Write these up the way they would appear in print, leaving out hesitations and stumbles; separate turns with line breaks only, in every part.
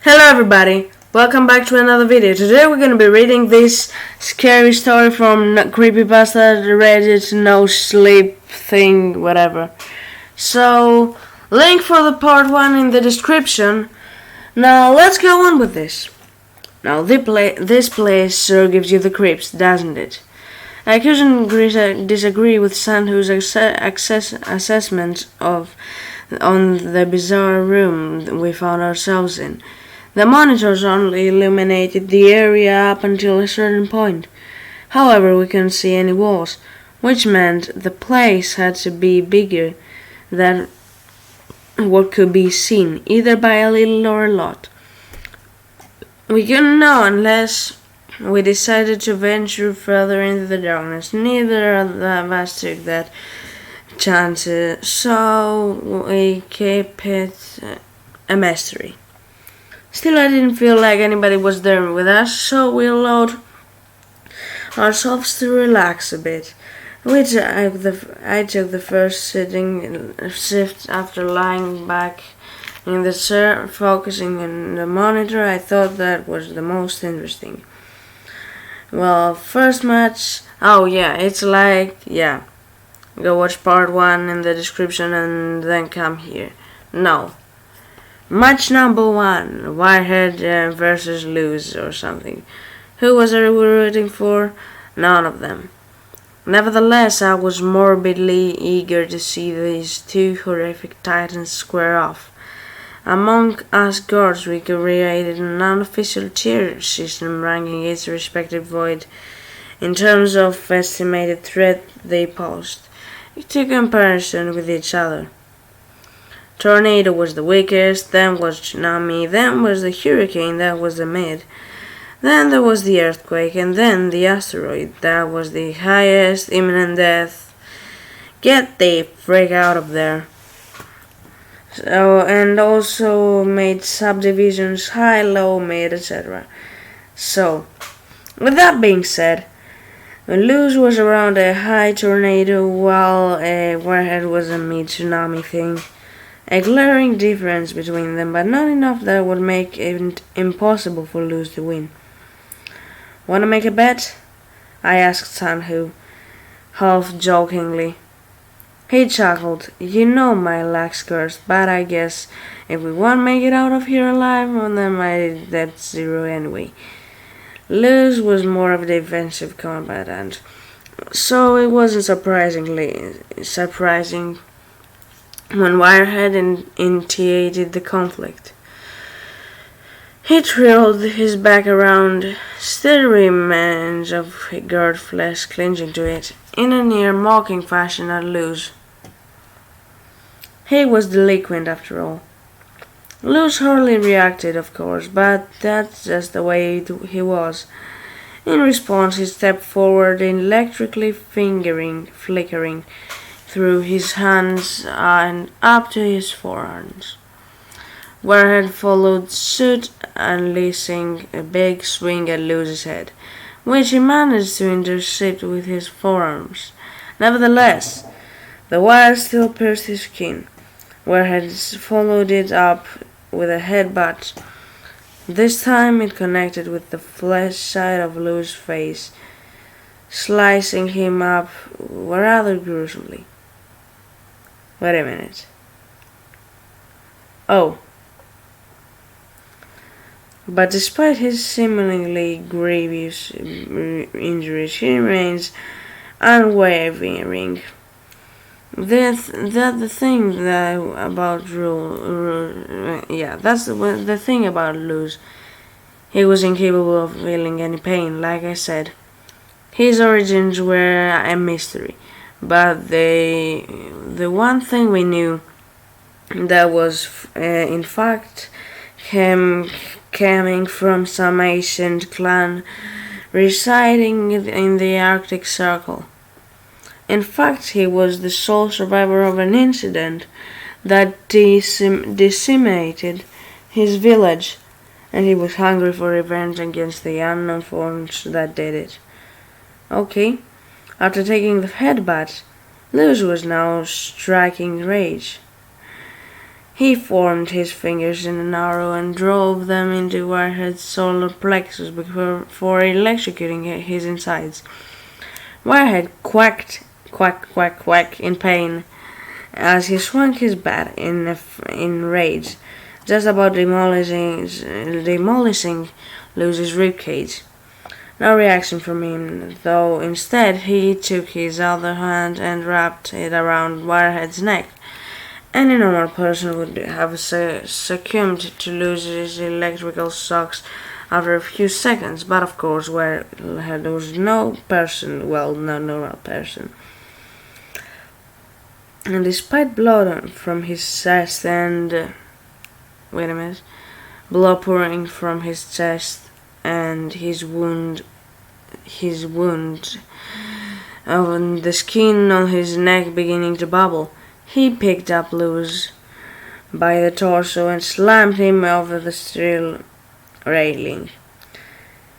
Hello everybody, welcome back to another video. Today we're going to be reading this scary story from Creepypasta, Reddit, No Sleep thing, whatever. So, link for the part 1 in the description. Now let's go on with this. Now this place sure gives you the creeps, doesn't it? I couldn't disagree with Sandhu's assessment on the bizarre room we found ourselves in. The monitors only illuminated the area up until a certain point. However, we couldn't see any walls, which meant the place had to be bigger than what could be seen, either by a little or a lot. We couldn't know unless we decided to venture further into the darkness. Neither of us took that chance, so we kept it a mystery. Still, I didn't feel like anybody was there with us, so we allowed ourselves to relax a bit. I took the first sitting shift after lying back in the chair, focusing on the monitor. I thought that was the most interesting. Well, first match. Oh yeah, it's like go watch part 1 in the description and then come here. No. Match number 1, Wirehead versus Luz or something. Who was I rooting for? None of them. Nevertheless, I was morbidly eager to see these two horrific titans square off. Among us guards, we created an unofficial tier system ranking its respective void in terms of estimated threat they posed, to comparison with each other. Tornado was the weakest, then was tsunami, then was the hurricane, that was the mid. Then there was the earthquake, and then the asteroid, that was the highest, imminent death. Get the frick out of there. And also made subdivisions high, low, mid, etc. So, with that being said, Luz was around a high tornado while a Wirehead was a mid tsunami thing. A glaring difference between them, but not enough that would make it impossible for Luz to win. Wanna make a bet? I asked Sandhu, half jokingly. He chuckled. You know my luck's cursed, but I guess if we won't make it out of here alive, then that's 0 anyway. Luz was more of a defensive combatant, so it wasn't surprising when Wirehead initiated the conflict. He trailed his back around, still remains of guard flesh clinging to it, in a near mocking fashion at Luz. He was delinquent after all. Luz hardly reacted, of course, but that's just the way he was. In response, he stepped forward, electrically flickering through his hands and up to his forearms. Wirehead followed suit, unleashing a big swing at Luz's head, which he managed to intercept with his forearms. Nevertheless, the wire still pierced his skin. Wirehead followed it up with a headbutt. This time it connected with the flesh side of Luz's face, slicing him up rather gruesomely. Wait a minute. Oh. But despite his seemingly grievous injuries, he remains unwavering. That's the thing about the thing about Luz. He was incapable of feeling any pain, like I said. His origins were a mystery, but the one thing we knew that was in fact him coming from some ancient clan residing in the Arctic Circle. In fact, he was the sole survivor of an incident that decimated his village, and he was hungry for revenge against the unknown force that did it. Okay, after taking the headbutt, Luz was now striking rage. He formed his fingers in an arrow and drove them into Wirehead's solar plexus before electrocuting his insides. Wirehead quacked, quack, quack, quack in pain as he swung his bat in rage, just about demolishing Luz's ribcage. No reaction from him, though instead he took his other hand and wrapped it around Wirehead's neck. Any normal person would have succumbed to Luz's electrical shocks after a few seconds, but of course there was no normal person. And despite blood from his chest and blood pouring from his chest and his wound and the skin on his neck beginning to bubble, he picked up Luz by the torso and slammed him over the steel railing.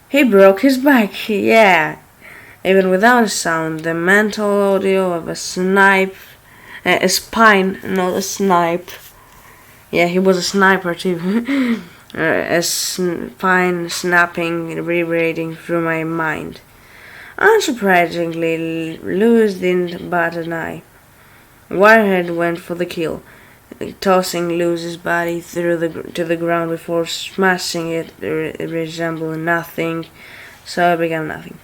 He broke his back, yeah. Even without a sound, the mental audio of a spine, not a snipe. Yeah, he was a sniper too. A spine snapping, reverberating through my mind. Unsurprisingly, Luz didn't bat an eye. Wirehead went for the kill, tossing Luz's body to the ground before smashing it. Resembled nothing, so it began nothing.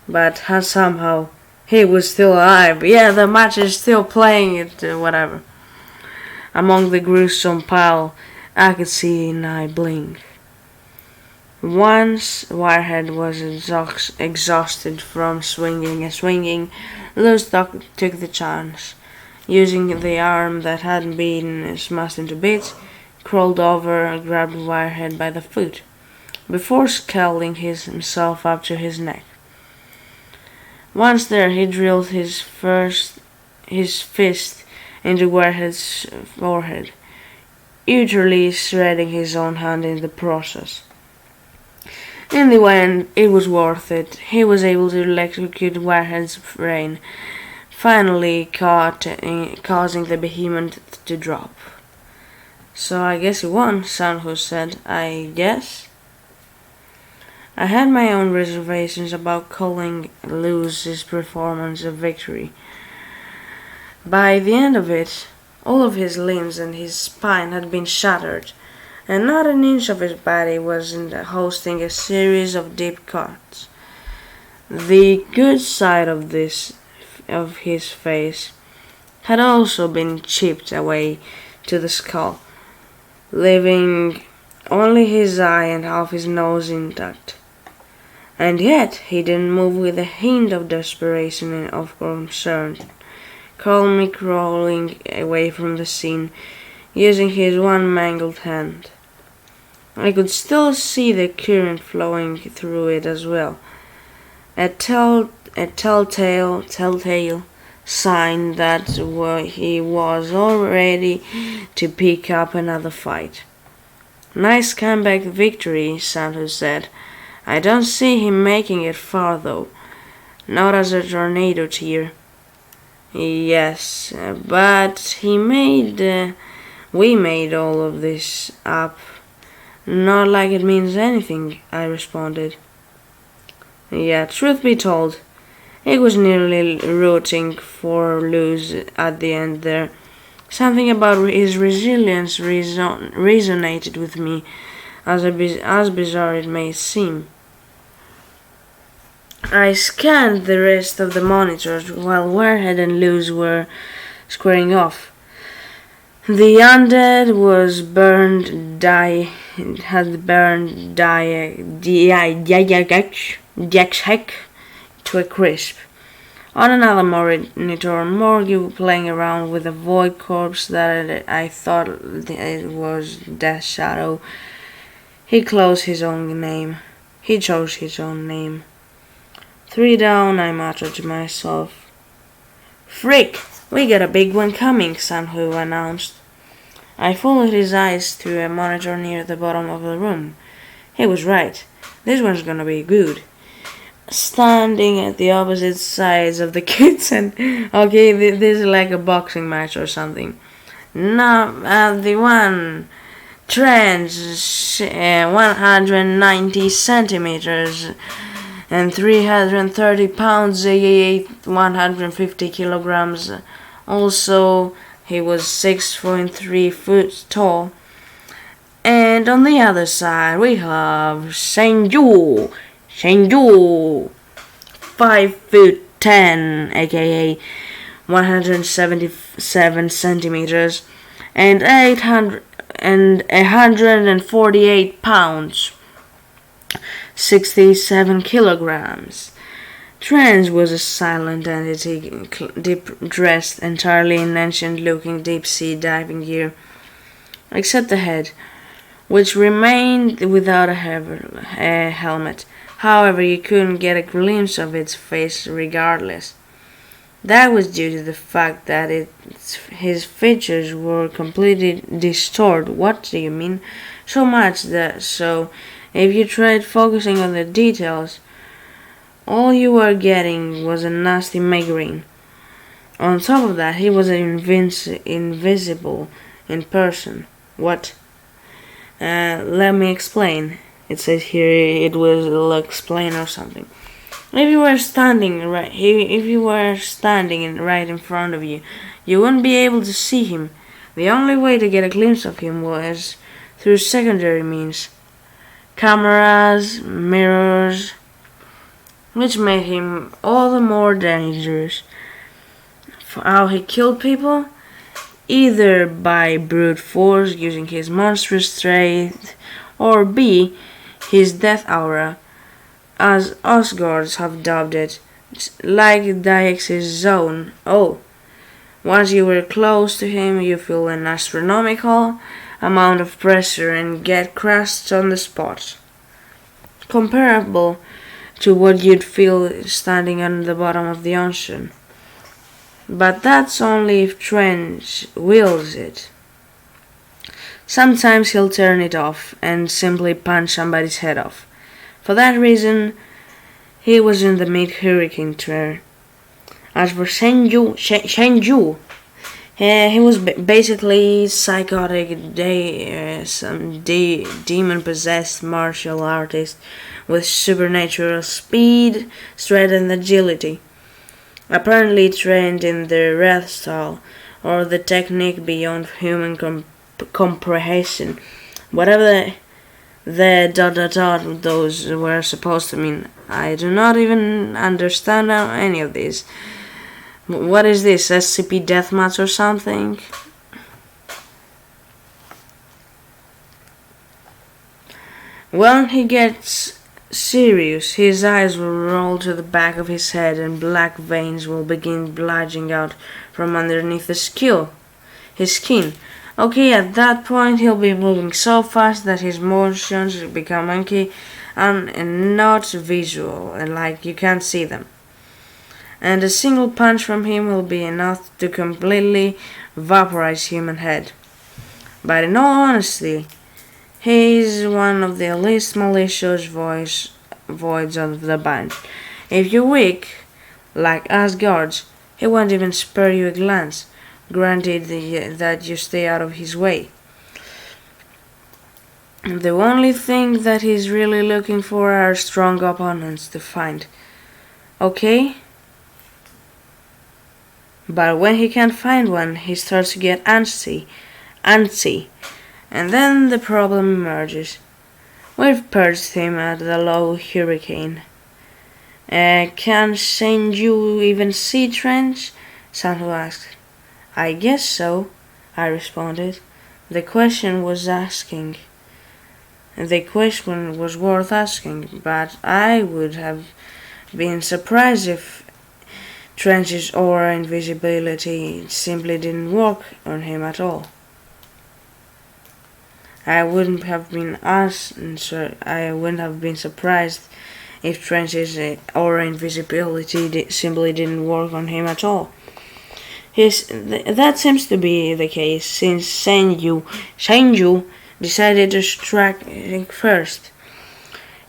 But somehow he was still alive. Yeah, the match is still playing it, whatever. Among the gruesome pile, I could see an eye blink. Once Wirehead was exhausted from swinging, Luz took the chance. Using the arm that hadn't been smashed into bits, crawled over and grabbed Wirehead by the foot, before scaling himself up to his neck. Once there, he drilled his fist into Wirehead's forehead, utterly shredding his own hand in the process. In the end, it was worth it. He was able to electrocute Wirehead's brain, finally causing the behemoth to drop. So I guess he won, Sanhu said. I guess? I had my own reservations about calling Luz's performance a victory. By the end of it, all of his limbs and his spine had been shattered, and not an inch of his body wasn't hosting a series of deep cuts. The good side of his face had also been chipped away to the skull, leaving only his eye and half his nose intact. And yet he didn't move with a hint of desperation and of concern, calmly crawling away from the scene, using his one mangled hand. I could still see the current flowing through it as well, a telltale sign that he was all ready to pick up another fight. Nice comeback victory, Santos said. I don't see him making it far though. Not as a tornado tier. Yes, but we made all of this up. Not like it means anything, I responded. Yeah, truth be told, it was nearly rooting for Luz at the end there. Something about his resilience resonated with me, as bizarre it may seem. I scanned the rest of the monitors while Wirehead and Luz were squaring off. The undead was had burned Jack to a crisp. On another monitor, Morgie playing around with a void corpse that I thought it was Death Shadow. He chose his own name. 3 down, I muttered to myself. Frick! We got a big one coming, Sanhu announced. I followed his eyes to a monitor near the bottom of the room. He was right. This one's gonna be good. Standing at the opposite sides of the kitchen. Okay, this is like a boxing match or something. The one Trench 190 centimeters and 330 pounds, 150 kilograms. Also, he was 6.3 foot tall. And on the other side, we have Shengju, 5'10", aka 177 centimeters, and 148 pounds, 67 kilograms. Trans was a silent entity, dressed entirely in ancient-looking deep-sea diving gear, except the head, which remained without a helmet. However, you couldn't get a glimpse of its face regardless. That was due to the fact that his features were completely distorted. What do you mean? So much that if you tried focusing on the details, all you were getting was a nasty migraine. On top of that, he was invisible in person. What? Let me explain. It says here it will explain or something. If you were standing right in front of you, you wouldn't be able to see him. The only way to get a glimpse of him was through secondary means. Cameras, mirrors, which made him all the more dangerous. For how he killed people? Either by brute force using his monstrous strength, or B, his death aura, as Osgards have dubbed it, like Dijk's zone. Oh, once you were close to him, you feel an astronomical amount of pressure and get crushed on the spot, comparable to what you'd feel standing on the bottom of the ocean. But that's only if Trench wills it. Sometimes he'll turn it off and simply punch somebody's head off. For that reason, he was in the mid-hurricane tour. As for Shengju, he was basically psychotic, demon-possessed martial artist with supernatural speed, strength, and agility. Apparently trained in the wrath style, or the technique beyond human comprehension, whatever the those were supposed to mean. I do not even understand any of this. What is this, SCP deathmatch or something? When he gets serious, his eyes will roll to the back of his head and black veins will begin bulging out from underneath his skin. Okay, at that point he'll be moving so fast that his motions become unky and not visual, and like you can't see them. And a single punch from him will be enough to completely vaporize human head. But in all honesty, he is one of the least malicious voids of the bunch. If you're weak, like Asgard's, he won't even spare you a glance, granted that you stay out of his way. The only thing that he's really looking for are strong opponents to find. Okay? But when he can't find one, he starts to get antsy. And then the problem emerges. We've purged him at the low hurricane. Can Shengju even see Trench? Sanhu asked. I guess so, I responded. The question was worth asking, but I would have been surprised if Trench's aura invisibility simply didn't work on him at all. I wouldn't have been surprised if Trench's aura invisibility simply didn't work on him at all. That seems to be the case since Shengju decided to strike first.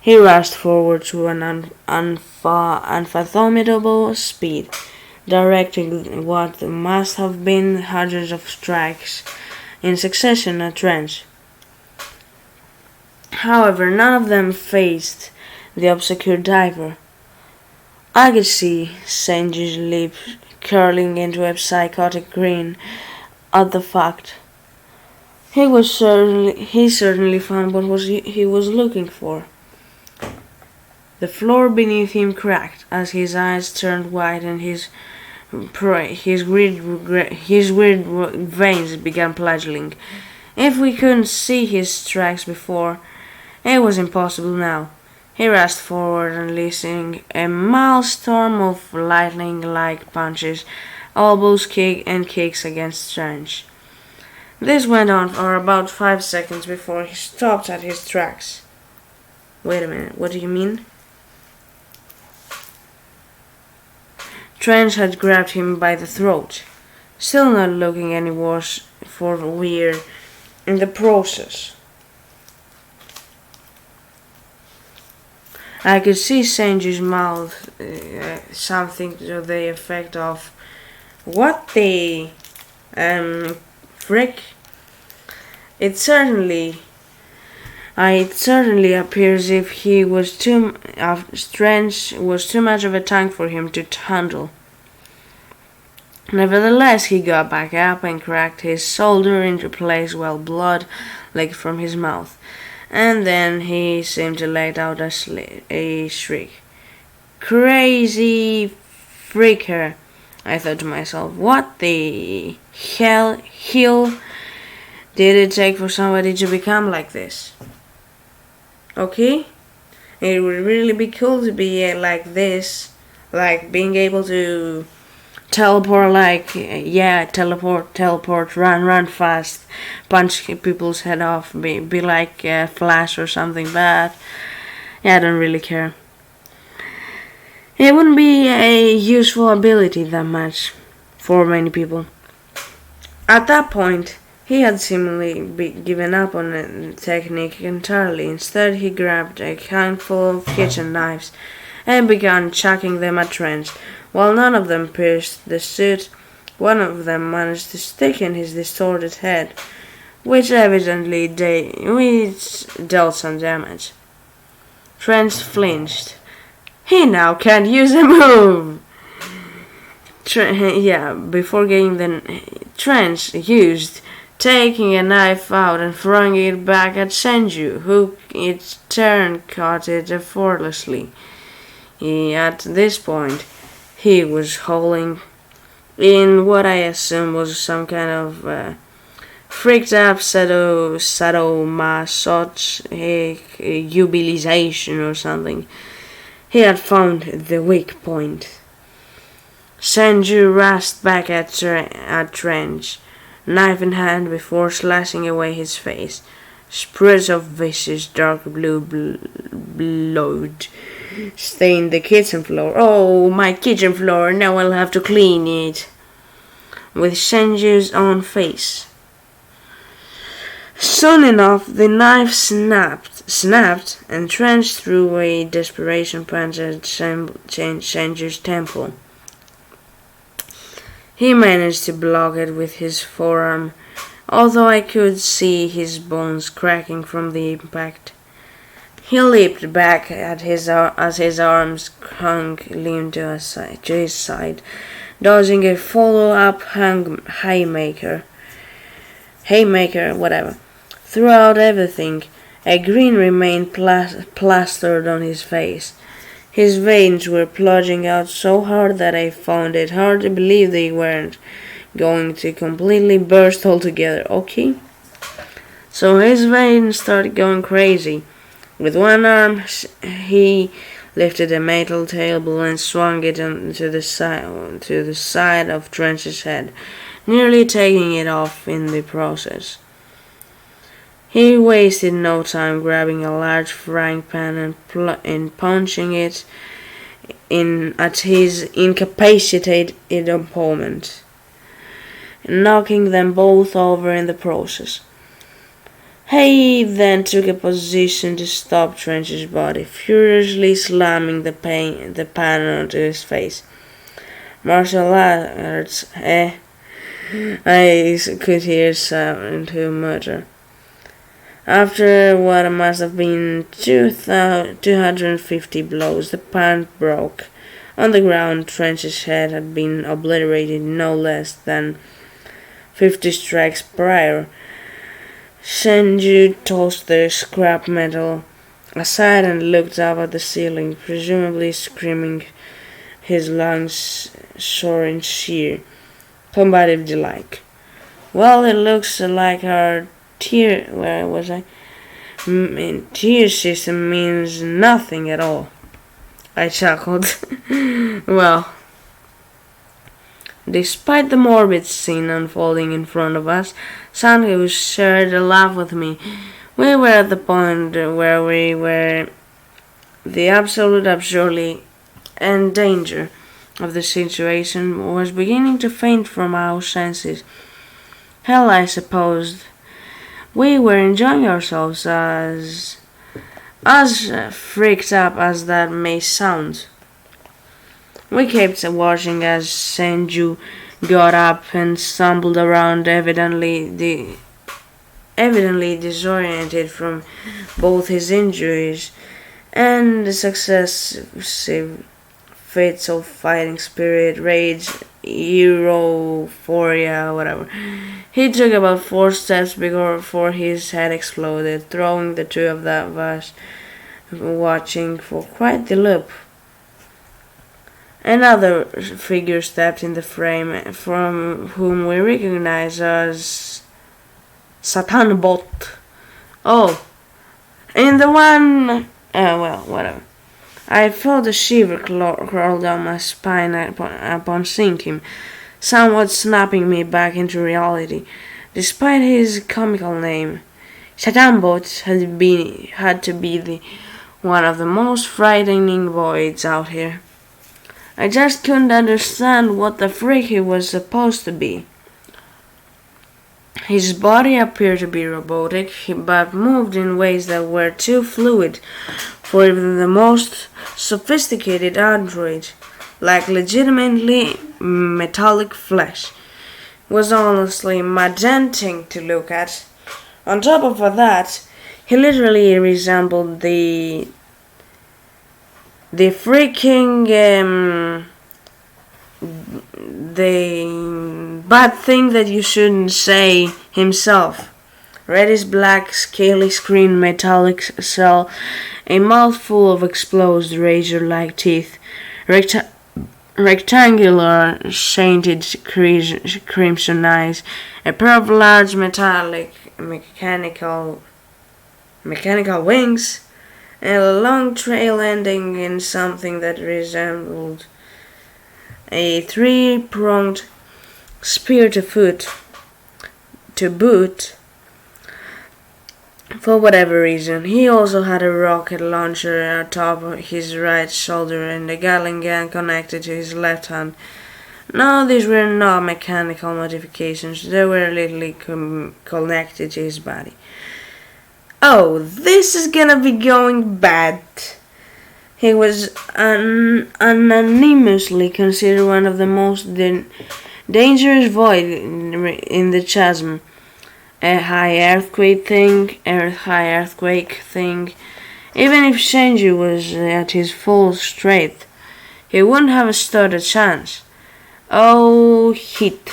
He rushed forward to an unfathomable speed. directing what must have been hundreds of strikes in succession at Trench. However, none of them faced the obscure diver. I could see Sanji's lips curling into a psychotic grin at the fact. He certainly found what he was looking for. The floor beneath him cracked as his eyes turned white and his weird veins began flagellating. If we couldn't see his tracks before, it was impossible now. He rushed forward, unleashing a maelstrom of lightning-like punches, elbows, kicks against Strange. This went on for about 5 seconds before he stopped at his tracks. Wait a minute, what do you mean? Trench had grabbed him by the throat, still not looking any worse for wear in the process. I could see Sanji's mouth, something to the effect of, "What the frick?" It certainly appears if Strange was too much of a tank for him to handle. Nevertheless, he got back up and cracked his shoulder into place while blood leaked from his mouth. And then he seemed to let out a shriek. "Crazy freaker," I thought to myself. What the hell did it take for somebody to become like this? Okay? It would really be cool to be like this. Like being able to teleport, teleport, run fast, punch people's head off, be like Flash or something, but I don't really care. It wouldn't be a useful ability that much for many people. At that point, he had seemingly given up on the technique entirely. Instead, he grabbed a handful of kitchen knives and began chucking them at Trench. While none of them pierced the suit, one of them managed to stick in his distorted head, which evidently dealt some damage. Trench flinched. He now can't use a move! Before getting the Trench used, taking a knife out and throwing it back at Senju, who in turn caught it effortlessly. At this point, he was howling in what I assume was some kind of freaked up sadomasochization or something. He had found the weak point. Senju rushed back at Trench, knife in hand, before slashing away his face. Spurts of vicious dark blue blood stained the kitchen floor. "Oh, my kitchen floor, now I'll have to clean it," with Senju's own face. Soon enough, the knife snapped, and Trench threw a desperation punch at Senju's temple. He managed to block it with his forearm, although I could see his bones cracking from the impact. He leaped back as his arms hung limp to his side, dodging a follow-up haymaker, whatever. Throughout everything, a grin remained plastered on his face. His veins were plunging out so hard that I found it hard to believe they weren't going to completely burst altogether. Okay? So his veins started going crazy. With one arm, he lifted a metal table and swung it to the side of Trench's head, nearly taking it off in the process. He wasted no time grabbing a large frying pan and punching it in at his incapacitated opponent, knocking them both over in the process. He then took a position to stop Trench's body, furiously slamming the pan onto his face. Martial arts, eh? I could hear sound to mutter. After what must have been 250 blows, the pant broke. On the ground, Trench's head had been obliterated no less than 50 strikes prior. Senju tossed the scrap metal aside and looked up at the ceiling, presumably screaming, his lungs sore in sheer combative delight. Well, it looks like our tier system means nothing at all. I chuckled. Well, despite the morbid scene unfolding in front of us, Sanhu shared a laugh with me. We were at the point where we were the absolute absurdity and danger of the situation was beginning to faint from our senses. Hell, I supposed we were enjoying ourselves, as freaked up as that may sound. We kept watching as Senju got up and stumbled around, evidently disoriented from both his injuries and the successive fits of fighting spirit, rage, euphoria, whatever. He took about 4 steps before his head exploded, throwing the two of us watching for quite the loop. Another figure stepped in the frame, from whom we recognized as Satan Bot. Oh, and the one... well, whatever. I felt a shiver crawl down my spine upon seeing him, somewhat snapping me back into reality. Despite his comical name, Satanbot had to be one of the most frightening voids out here. I just couldn't understand what the freak he was supposed to be. His body appeared to be robotic, but moved in ways that were too fluid for even the most sophisticated android, like legitimately metallic flesh. It was honestly magenting to look at. On top of that, he literally resembled the freaking the bad thing that you shouldn't say himself. Reddish black, scaly screen metallic cell, a mouthful of exposed razor-like teeth, rectangular shaded crimson eyes, a pair of large metallic mechanical wings, and a long trail ending in something that resembled a 3-pronged spear to boot. For whatever reason, he also had a rocket launcher atop his right shoulder and a Gatling gun connected to his left hand. No, these were not mechanical modifications, they were literally connected to his body. Oh, this is gonna be going bad. He was unanimously considered one of the most dangerous void in the Chasm. A high earthquake thing. Even if Senju was at his full strength, he wouldn't have stood a chance. Oh, hit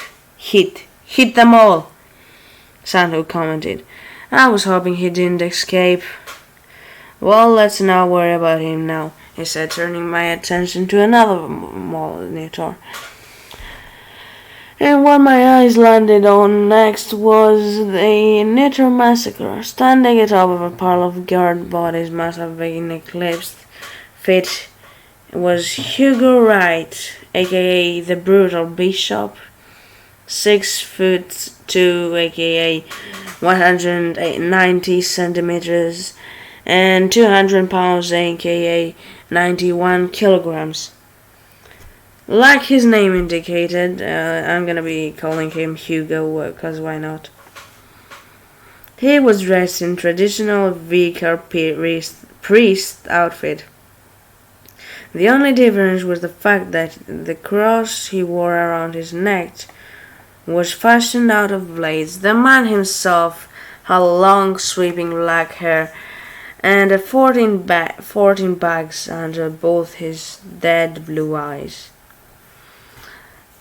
them all, Sanhu commented. I was hoping he didn't escape. Well, let's not worry about him now, he said, turning my attention to another monitor. And what my eyes landed on next was the Nitor massacre. Standing atop of a pile of guard bodies must have been eclipsed. Fit was Hugo Wright, aka the Brutal Bishop, 6'2", aka 190 centimeters, and 200 pounds, aka 91 kilograms. Like his name indicated, I'm gonna be calling him Hugo, cause why not? He was dressed in traditional vicar priest outfit. The only difference was the fact that the cross he wore around his neck was fashioned out of blades. The man himself had long, sweeping black hair and 14 bags under both his dead blue eyes.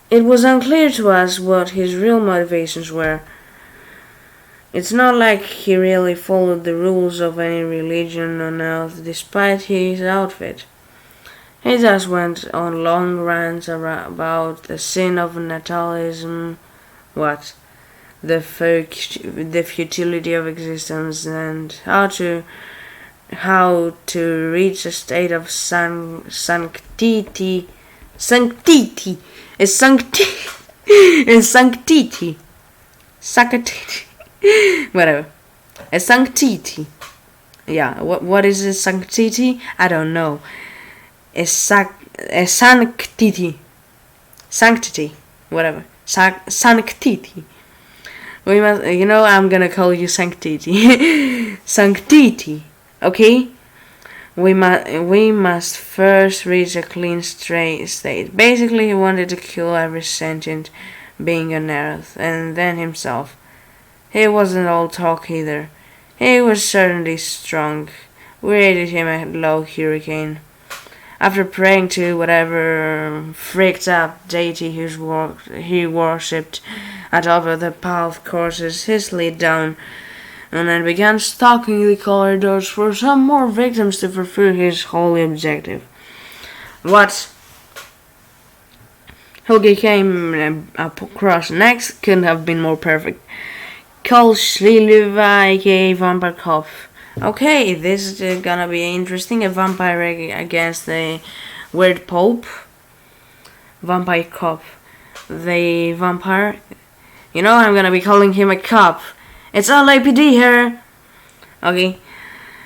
It was unclear to us what his real motivations were. It's not like he really followed the rules of any religion on earth despite his outfit. He just went on long rants about the sin of natalism, the futility of existence, and how to reach a state of sanctity, whatever, a sanctity. Yeah, what is a sanctity? I don't know. A sanctity, whatever, sanctity. We must, I'm gonna call you sanctity, sanctity. Okay, we must first reach a clean state. Basically, he wanted to kill every sentient being on Earth, and then himself. He wasn't all talk either. He was certainly strong. We rated him a low hurricane. After praying to whatever freaked out deity he worshipped atop of the path courses, he slid down and then began stalking the corridors for some more victims to fulfill his holy objective. What Helgi came across next couldn't have been more perfect. Karl Schliluva, aka Vampire Cop. Okay, this is gonna be interesting. A vampire against the weird pope. Vampire Cop. The vampire. I'm gonna be calling him a cop. It's LAPD here. Okay.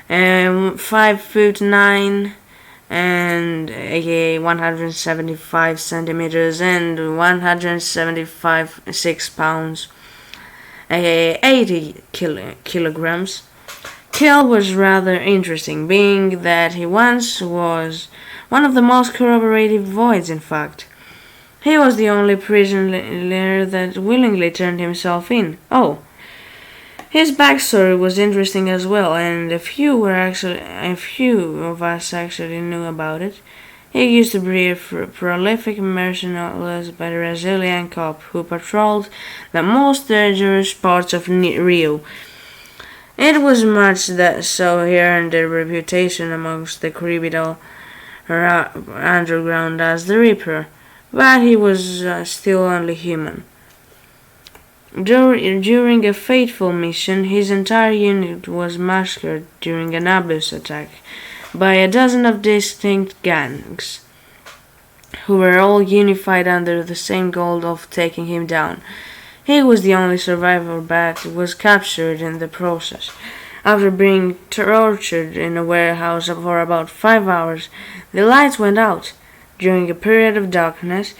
5'9" and 175 centimeters and 176 pounds. 80 kilograms. Kill was rather interesting, being that he once was one of the most corroborative voids, in fact. He was the only prisoner that willingly turned himself in. Oh, his backstory was interesting as well, and a few of us actually knew about it. He used to be a prolific mercenary Brazilian cop who patrolled the most dangerous parts of Rio. It was much that so he earned a reputation amongst the criminal underground as the Reaper, but he was still only human. During a fateful mission, his entire unit was massacred during an ambush attack by a dozen of distinct gangs, who were all unified under the same goal of taking him down. He was the only survivor, but was captured in the process. After being tortured in a warehouse for about 5 hours, the lights went out. During a period of darkness,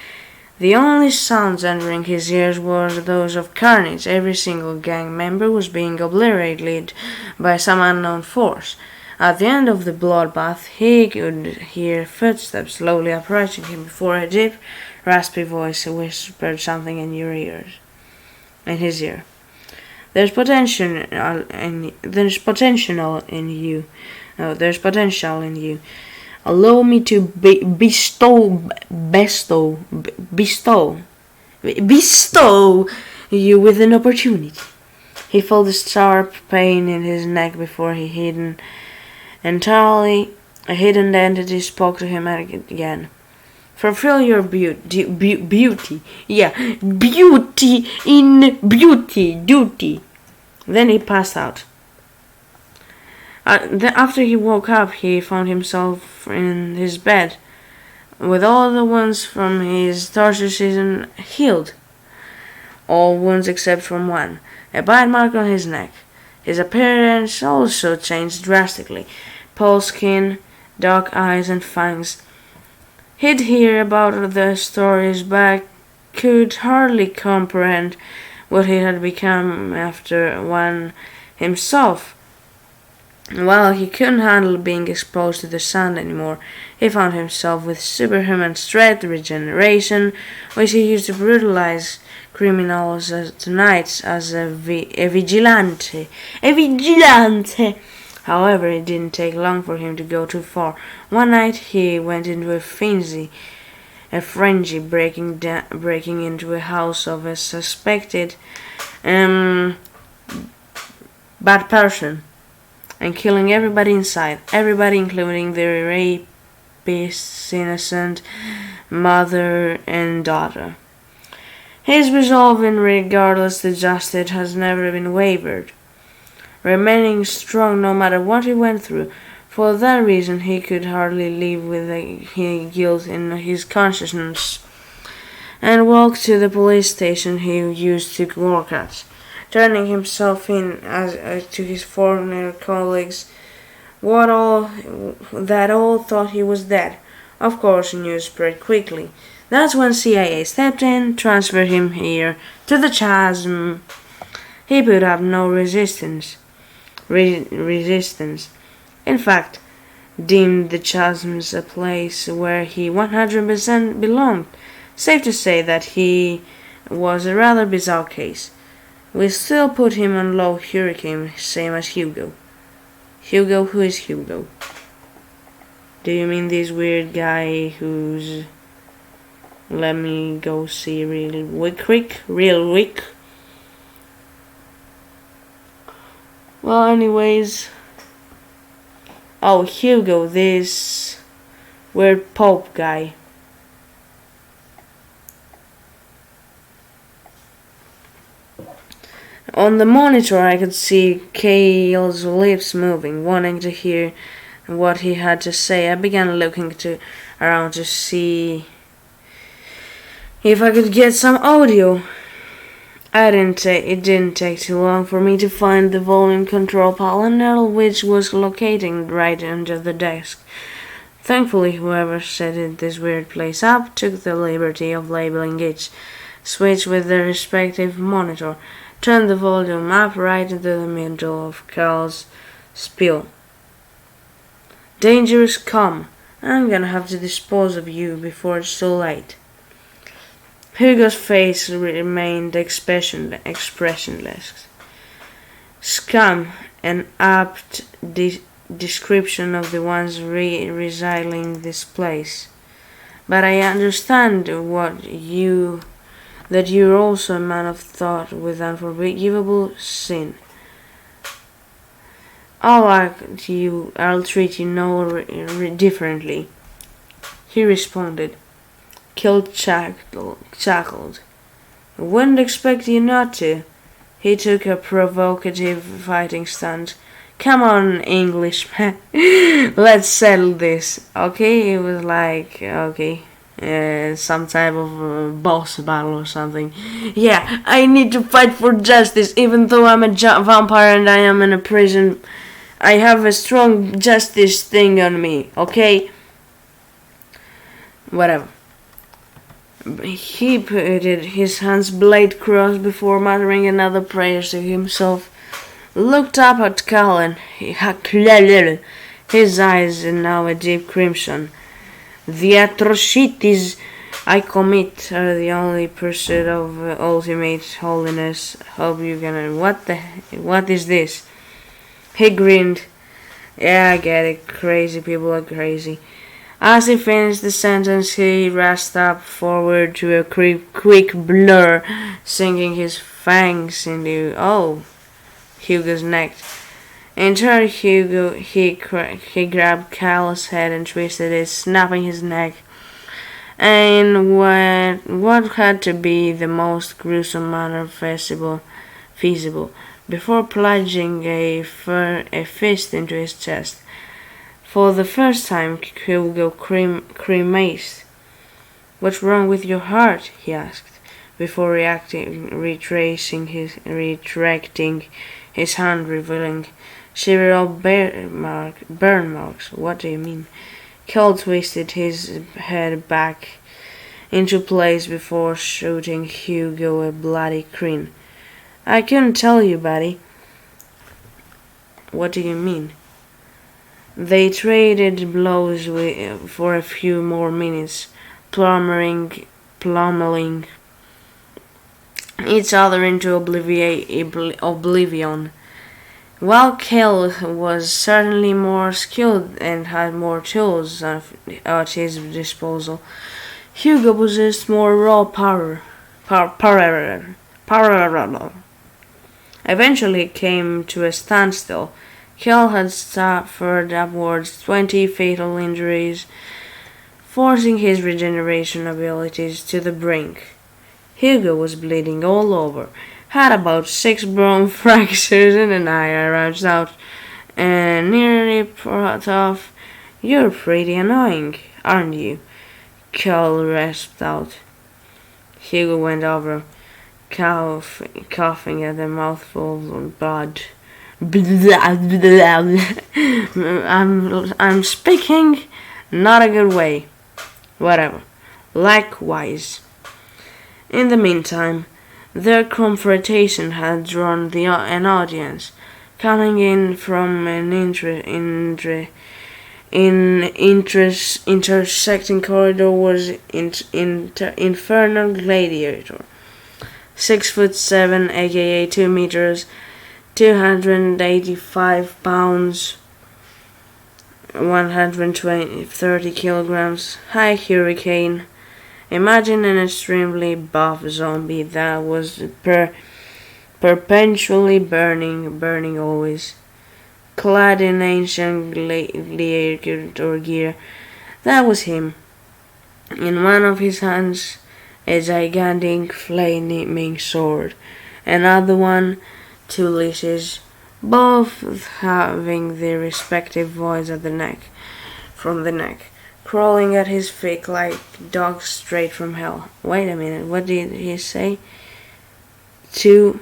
the only sounds entering his ears were those of carnage. Every single gang member was being obliterated by some unknown force. At the end of the bloodbath, he could hear footsteps slowly approaching him before a deep, raspy voice whispered something in his ear. There's potential in you. There's potential in you. Allow me to bestow you with an opportunity. He felt a sharp pain in his neck before a hidden entity spoke to him again. Fulfill your beauty. Yeah, beauty in beauty, duty. Then he passed out. After he woke up, he found himself in his bed, with all the wounds from his torture season healed. All wounds except from one, a bite mark on his neck. His appearance also changed drastically. Pale skin, dark eyes and fangs. He'd hear about the stories, but could hardly comprehend what he had become after one himself. While he couldn't handle being exposed to the sun anymore, he found himself with superhuman strength, regeneration, which he used to brutalize criminals at night as a vigilante. A vigilante! However, it didn't take long for him to go too far. One night he went into a frenzy, breaking into a house of a suspected bad person and killing everybody inside, everybody including the rapist's innocent mother and daughter. His resolve in regardless to justice has never been wavered, remaining strong no matter what he went through. For that reason he could hardly live with guilt in his consciousness, and walked to the police station he used to work at, turning himself in to his former colleagues that all thought he was dead. Of course, news spread quickly. That's when CIA stepped in, transferred him here to the Chasm. He put up no resistance. In fact, deemed the Chasms a place where he 100% belonged. Safe to say that he was a rather bizarre case. We still put him on low hurricane, same as Hugo. Hugo, who is Hugo? Do you mean this weird guy who's... Let me go see real quick. Well, anyways... Oh, Hugo, this weird Pope guy. On the monitor I could see Kale's lips moving, wanting to hear what he had to say. I began looking around to see if I could get some audio. It didn't take too long for me to find the volume control panel, which was located right under the desk. Thankfully, whoever set this weird place up took the liberty of labeling each switch with their respective monitor, turned the volume up right into the middle of Carl's spiel. Dangerous come. I'm gonna have to dispose of you before it's too late. Hugo's face remained expressionless. Scum, an apt description of the ones residing this place. But I understand that you're also a man of thought with unforgivable sin. I'll treat you no differently, he responded. Kill chuckled. Wouldn't expect you not to. He took a provocative fighting stance. Come on, Englishman. Let's settle this. Okay? It was like, okay, some type of boss battle or something. Yeah, I need to fight for justice, even though I'm a vampire and I am in a prison. I have a strong justice thing on me, okay? Whatever. He put his hands blade crossed before muttering another prayer to himself. Looked up at Cullen. His eyes now a deep crimson. The atrocities I commit are the only pursuit of ultimate holiness. Hope you're gonna... What is this? He grinned. Yeah, I get it. Crazy people are crazy. As he finished the sentence, he rasped up forward to a quick blur, sinking his fangs into Hugo's neck. In turn, he grabbed Cal's head and twisted it, snapping his neck. And what had to be the most gruesome manner feasible, before plunging a fist into his chest. For the first time, Hugo grimaced. What's wrong with your heart? He asked, before retracting his hand, revealing several burn marks. What do you mean? Cal twisted his head back into place before shooting Hugo a bloody grin. I couldn't tell you, buddy. What do you mean? They traded blows for a few more minutes, pummeling each other into oblivion. While Kel was certainly more skilled and had more tools at his disposal, Hugo possessed more raw power. Eventually it came to a standstill. Kel had suffered upwards 20 fatal injuries, forcing his regeneration abilities to the brink. Hugo was bleeding all over, had about 6 bone fractures and an eye aroused out, and nearly brought off. "You're pretty annoying, aren't you?" Kel rasped out. Hugo went over, coughing at a mouthful of blood. I'm speaking not a good way. Whatever. Likewise. In the meantime, their confrontation had drawn an audience. Coming in from an intersecting corridor was Infernal Gladiator, 6'7", aka 2 meters, 285 pounds, 130 kilograms, high hurricane. Imagine an extremely buff zombie that was perpetually burning always, clad in ancient gladiator gear. That was him. In one of his hands, a gigantic flaming sword, another one, 2 leashes, both having their respective voids at the neck, from the neck, crawling at his feet like dogs straight from hell. Wait a minute, what did he say? 2,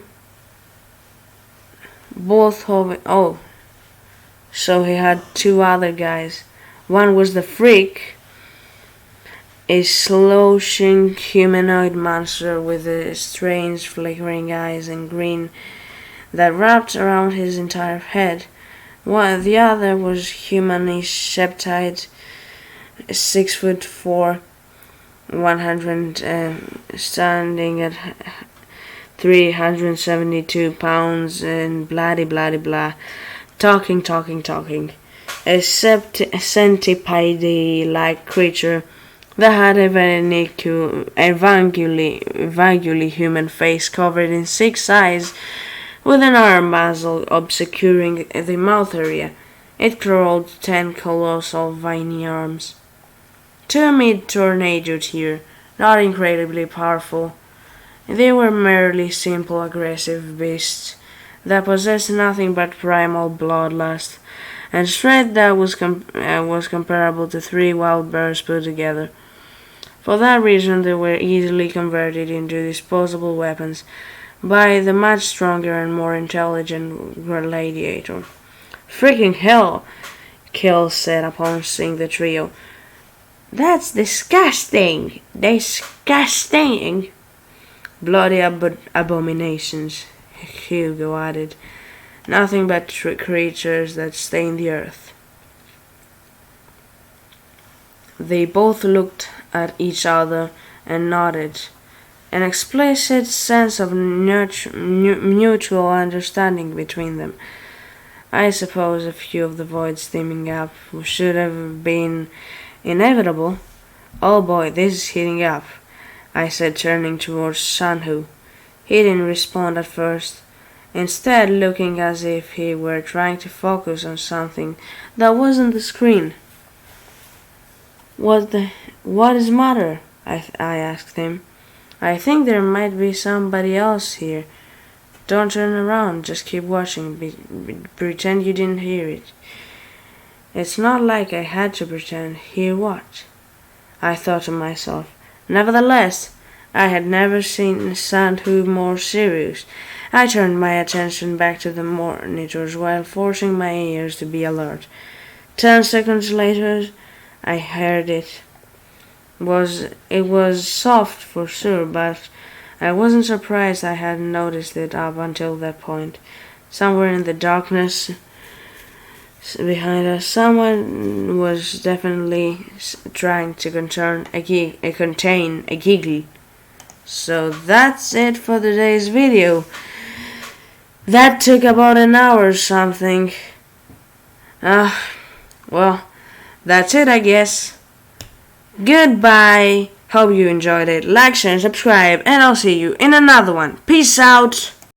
both holding. Oh, so he had 2 other guys. One was the freak, a slouching humanoid monster with strange flickering eyes and grin that wrapped around his entire head. The other was humanish septide, 6'4", 100, standing at 372 pounds, and blah. Talking. A centipede-like creature that had a vaguely human face covered in 6 eyes, with an arm muzzle obscuring the mouth area. It crawled 10 colossal veiny arms. 2 mid-tornadoed here, not incredibly powerful. They were merely simple aggressive beasts that possessed nothing but primal bloodlust and strength that was comparable to 3 wild bears put together. For that reason, they were easily converted into disposable weapons by the much stronger and more intelligent gladiator. "Freaking hell," Kel said upon seeing the trio. "That's disgusting! Disgusting!" "Bloody abominations," Hugo added. "Nothing but creatures that stain the earth." They both looked at each other and nodded, an explicit sense of mutual understanding between them. I suppose a few of the voids teaming up should have been inevitable. "Oh boy, this is heating up," I said, turning towards Sanhu. He didn't respond at first, instead looking as if he were trying to focus on something that wasn't the screen. What is the matter?" I asked him. "I think there might be somebody else here. Don't turn around, just keep watching. Pretend you didn't hear it." "It's not like I had to pretend. Hear what?" I thought to myself. Nevertheless, I had never seen Sandhu more serious. I turned my attention back to the monitors while forcing my ears to be alert. 10 seconds later, I heard it. It was soft for sure, but I wasn't surprised I hadn't noticed it up until that point. Somewhere in the darkness, behind us. Someone was definitely trying to contain a giggle. So that's it for today's video. That took about an hour or something. Well, that's it, I guess. Goodbye. Hope you enjoyed it. Like, share, and subscribe, and I'll see you in another one. Peace out.